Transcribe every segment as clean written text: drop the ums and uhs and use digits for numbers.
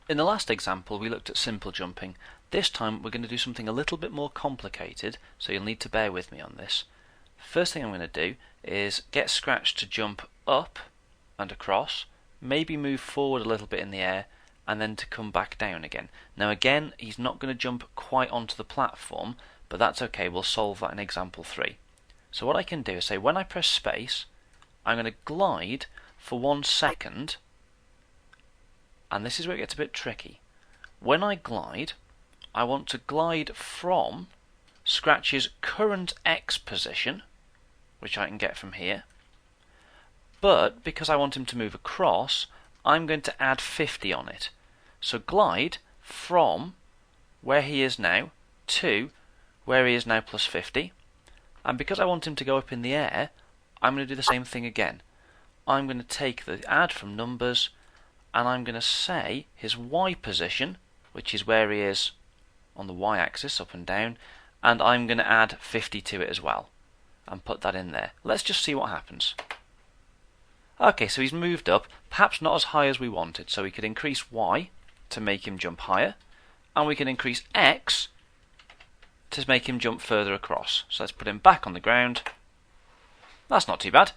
In the last example we looked at simple jumping. This time we're going to do something a little bit more complicated, so you'll need to bear with me on this. First thing I'm going to do is get Scratch to jump up and across, maybe move forward a little bit in the air, and then to come back down again. Now again, he's not going to jump quite onto the platform, but that's okay, we'll solve that in example 3. So what I can do is say when I press space, I'm going to glide for 1 second, and this is where it gets a bit tricky. When I glide, I want to glide from Scratch's current X position, which I can get from here, but because I want him to move across, I'm going to add 50 on it. So glide from where he is now to where he is now plus 50, and because I want him to go up in the air, I'm going to do the same thing again. I'm going to take the add from numbers, and I'm going to say his Y position, which is where he is on the Y axis, up and down, and I'm going to add 50 to it as well, and put that in there. Let's just see what happens. Okay, so he's moved up, perhaps not as high as we wanted, so we could increase Y to make him jump higher, and we can increase X to make him jump further across. So let's put him back on the ground. That's not too bad.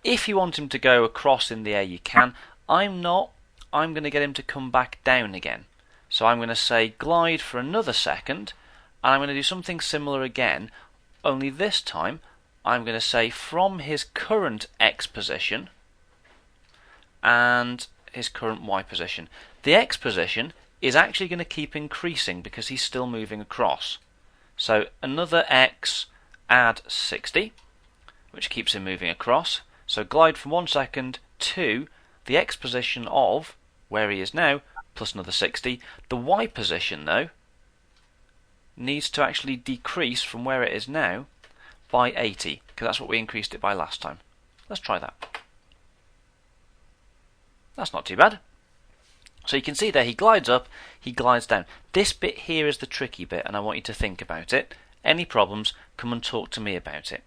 If you want him to go across in the air, you can. I'm not. I'm going to get him to come back down again. So I'm going to say glide for another second, and I'm going to do something similar again, only this time I'm going to say from his current X position and his current Y position. The X position is actually going to keep increasing because he's still moving across. So another X, add 60, which keeps him moving across. So glide from 1 second to the X position of where he is now, plus another 60. The Y position, though, needs to actually decrease from where it is now by 80, because that's what we increased it by last time. Let's try that. That's not too bad. So you can see there, he glides up, he glides down. This bit here is the tricky bit, and I want you to think about it. Any problems, come and talk to me about it.